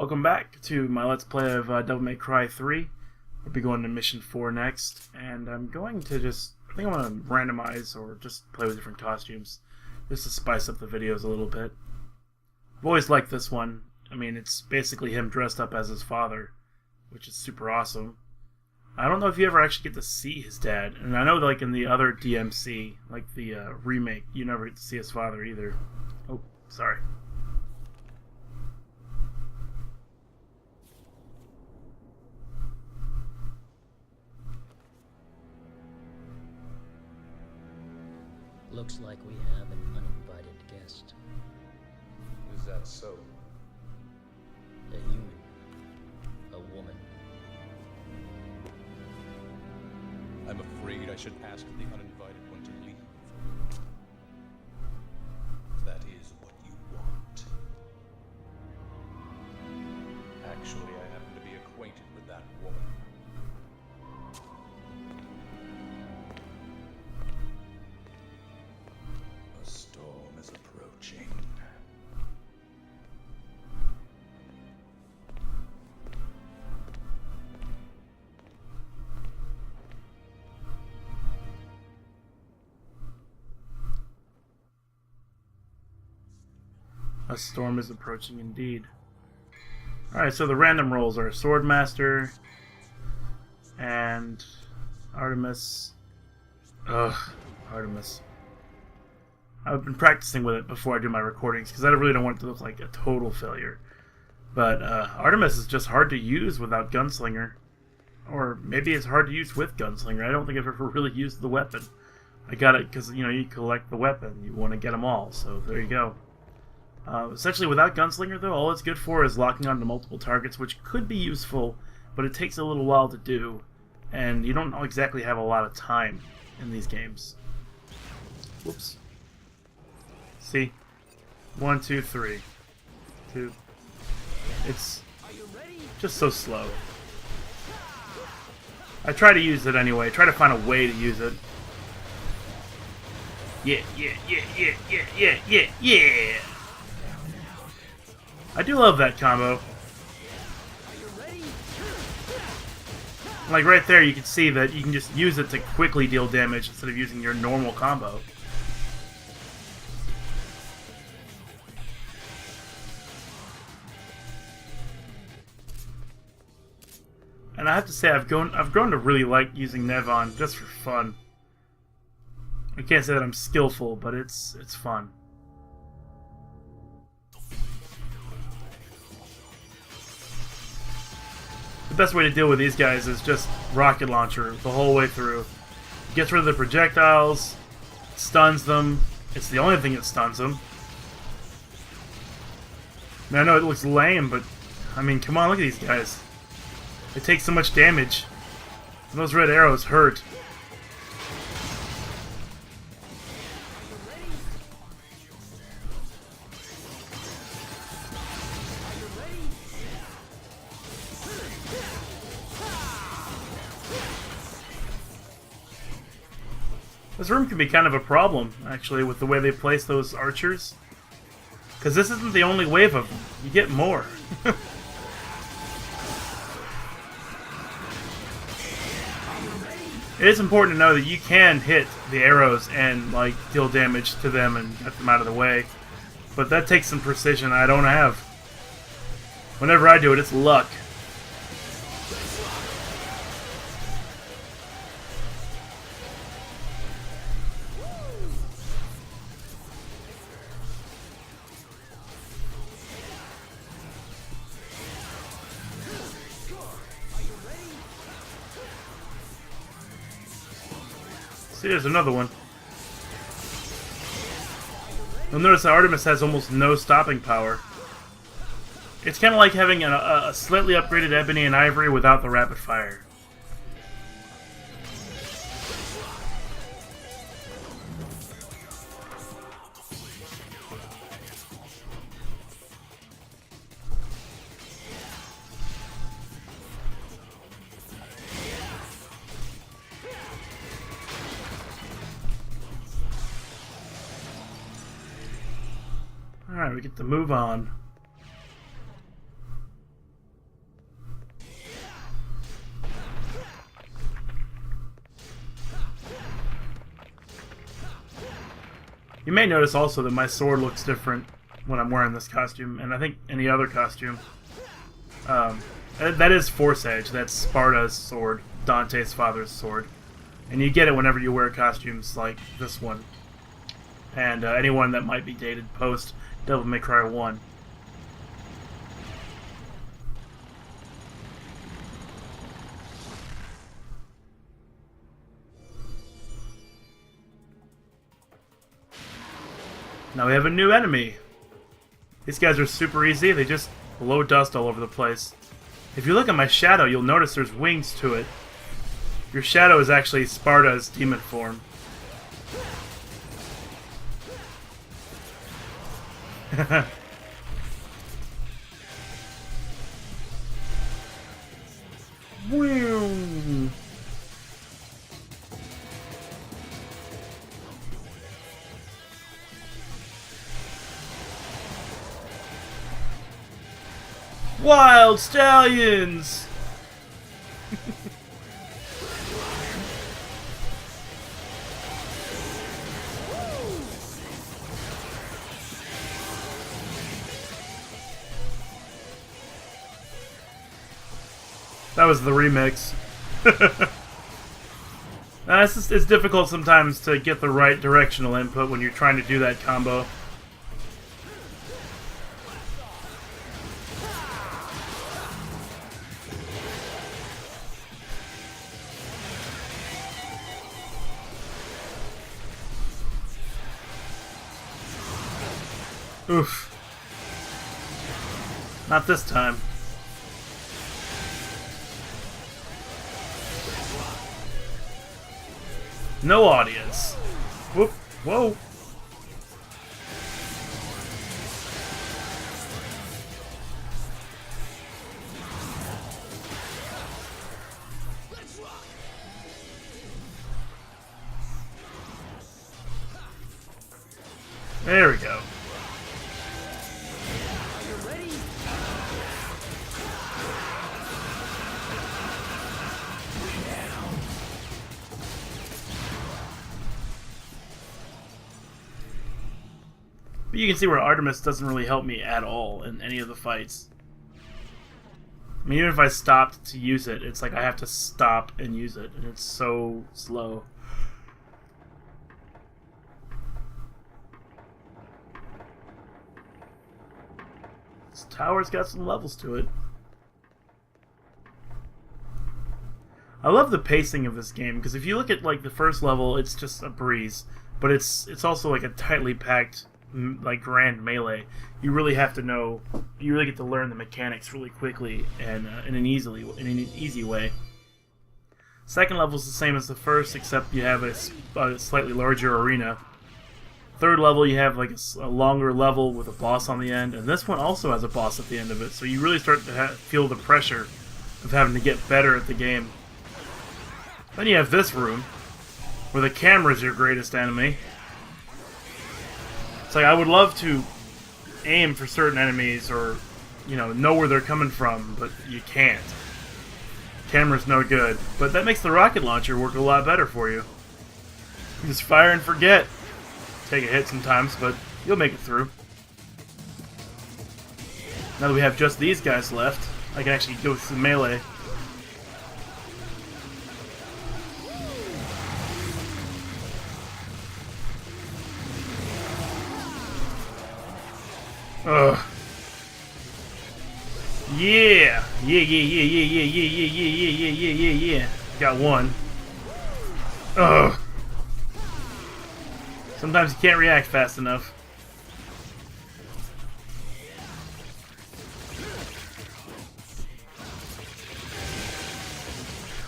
Welcome back to my Let's Play of Devil May Cry 3. We'll be going to Mission 4 next, and I'm going to I think I'm going to randomize or just play with different costumes, just to spice up the videos a little bit. I've always liked this one. I mean, it's basically him dressed up as his father, which is super awesome. I don't know if you ever actually get to see his dad, and I know like in the other DMC, like the remake, you never get to see his father either. Oh, sorry. Looks like we have an uninvited guest. Is that so? A human. A woman. I'm afraid I should ask the uninvited one to leave. That is what you want. Actually, I happen to be acquainted with that woman. A storm is approaching. A storm is approaching indeed. Alright, so the random rolls are Swordmaster and Artemis. Ugh, Artemis. I've been practicing with it before I do my recordings because I really don't want it to look like a total failure. But Artemis is just hard to use without Gunslinger. Or maybe it's hard to use with Gunslinger. I don't think I've ever really used the weapon. I got it because, you know, you collect the weapon. You want to get them all, so there you go. Essentially, without Gunslinger, though, all it's good for is locking onto multiple targets, which could be useful, but it takes a little while to do, and you don't exactly have a lot of time in these games. Whoops. See? 1, 2, 3. 2. It's just so slow. I try to use it anyway. Try to find a way to use it. Yeah. I do love that combo. Like right there, you can see that you can just use it to quickly deal damage instead of using your normal combo. And I have to say, I've grown to really like using Nevon just for fun. I can't say that I'm skillful, but it's fun. The best way to deal with these guys is just rocket launcher the whole way through. Gets rid of the projectiles, stuns them. It's the only thing that stuns them. Now, I know it looks lame, but I mean, come on, look at these guys. They take so much damage. And those red arrows hurt. This room can be kind of a problem, actually, with the way they place those archers. Because this isn't the only wave of them. You get more. It is important to know that you can hit the arrows and, like, deal damage to them and get them out of the way. But that takes some precision I don't have. Whenever I do it, it's luck. See, there's another one. You'll notice that Artemis has almost no stopping power. It's kind of like having a slightly upgraded Ebony and Ivory without the rapid fire. Alright, we get to move on. You may notice also that my sword looks different when I'm wearing this costume, and I think any other costume. That is Force Edge. That's Sparta's sword, Dante's father's sword. And you get it whenever you wear costumes like this one. And anyone that might be dated post Devil May Cry 1. Now we have a new enemy. These guys are super easy. They just blow dust all over the place. If you look at my shadow, you'll notice there's wings to it. Your shadow is actually Sparta's demon form. Whew. Wild stallions! That was the remix. It's difficult sometimes to get the right directional input when you're trying to do that combo. Oof. Not this time. No audience. Whoop. Whoa. There we go. But you can see where Artemis doesn't really help me at all in any of the fights. I mean, even if I stopped to use it, it's like I have to stop and use it, and it's so slow. This tower's got some levels to it. I love the pacing of this game, because if you look at like the first level, it's just a breeze. But it's also like a tightly packed, like, grand melee. You really have to know, you really get to learn the mechanics really quickly and in an easy way. Second level is the same as the first, except you have a slightly larger arena. Third level, you have like a longer level with a boss on the end, and this one also has a boss at the end of it. So you really start to feel the pressure of having to get better at the game. Then you have this room, where the camera is your greatest enemy. It's like I would love to aim for certain enemies or, you know where they're coming from, but you can't. Camera's no good, but that makes the rocket launcher work a lot better for you. You just fire and forget. Take a hit sometimes, but you'll make it through. Now that we have just these guys left, I can actually go through melee. Ugh. Yeah! Yeah. Got one. Ugh. Sometimes you can't react fast enough.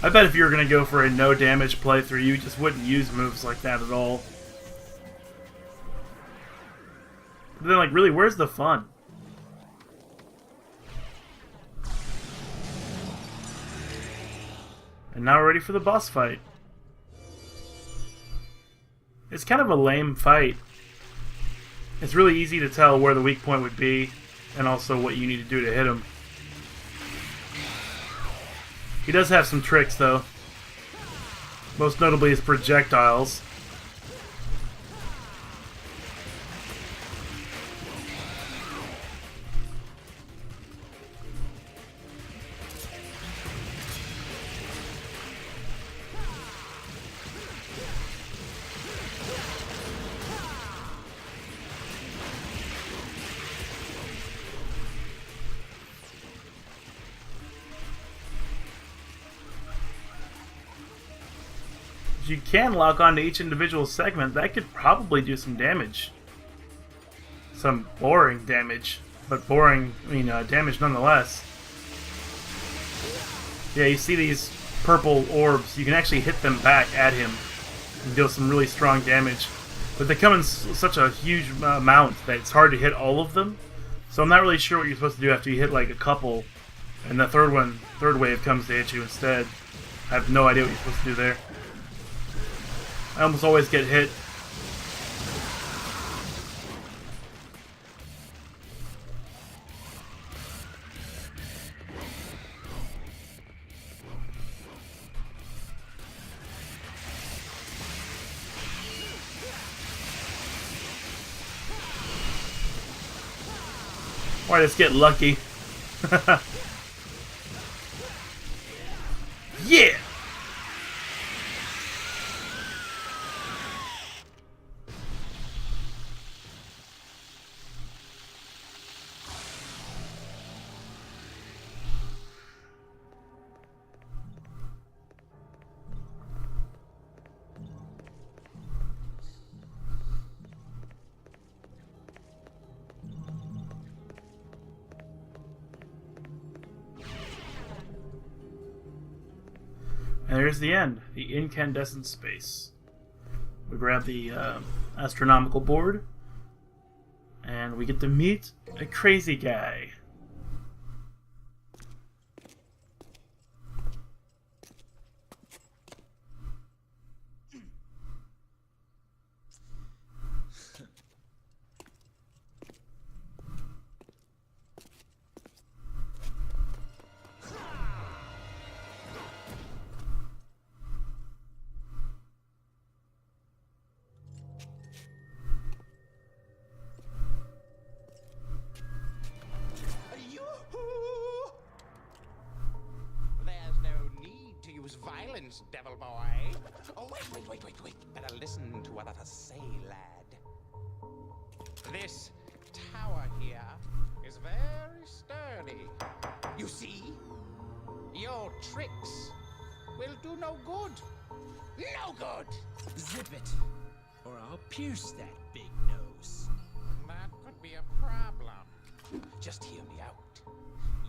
I bet if you were going to go for a no damage playthrough, you just wouldn't use moves like that at all. But then, like, really, where's the fun? And now we're ready for the boss fight. It's kind of a lame fight. It's really easy to tell where the weak point would be, and also what you need to do to hit him. He does have some tricks, though. Most notably his projectiles. If you can lock onto each individual segment, that could probably do some damage. Some boring damage, but boring, damage nonetheless. Yeah, you see these purple orbs, you can actually hit them back at him and deal some really strong damage. But they come in such a huge amount that it's hard to hit all of them. So I'm not really sure what you're supposed to do after you hit like a couple, and the third wave comes to hit you instead. I have no idea what you're supposed to do there. I almost always get hit. Or I just get lucky. Yeah! And there's the end, the incandescent space. We grab the astronomical board, and we get to meet a crazy guy. Violence, devil boy. Oh, wait. Better listen to what I say, lad. This tower here is very sturdy. You see? Your tricks will do no good. No good! Zip it, or I'll pierce that big nose. That could be a problem. Just hear me out.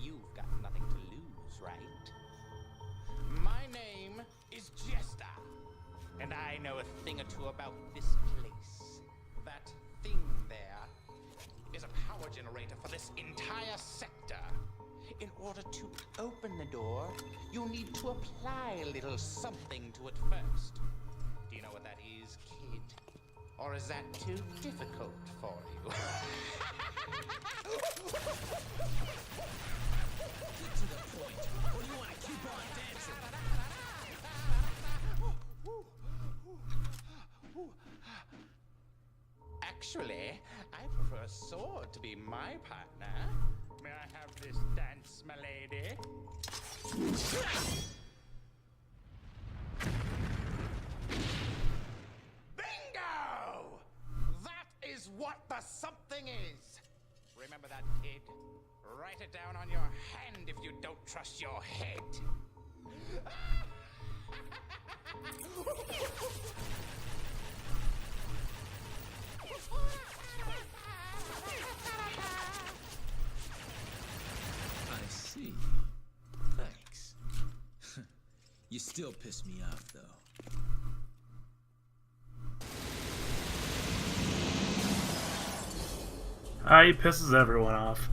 You've got nothing to lose, right? My name is Jester, and I know a thing or two about this place. That thing there is a power generator for this entire sector. In order to open the door, you need to apply a little something to it first. Do you know what that is, kid? Or is that too difficult for you? Get to the point, or you want to keep on dancing. Actually, I prefer a sword to be my partner. May I have this dance, my lady? Bingo! That is what the something is. Remember that, kid? Write it down on your hand if you don't trust your head. I see. Thanks. You still piss me off, though. He pisses everyone off.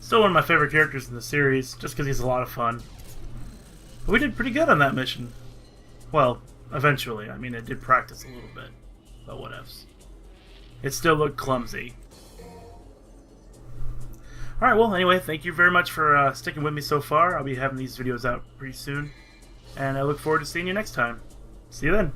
Still one of my favorite characters in the series, just because he's a lot of fun. But we did pretty good on that mission. Well, eventually. I mean, I did practice a little bit, but whatevs. It still looked clumsy. Alright, well, anyway, thank you very much for sticking with me so far. I'll be having these videos out pretty soon. And I look forward to seeing you next time. See you then.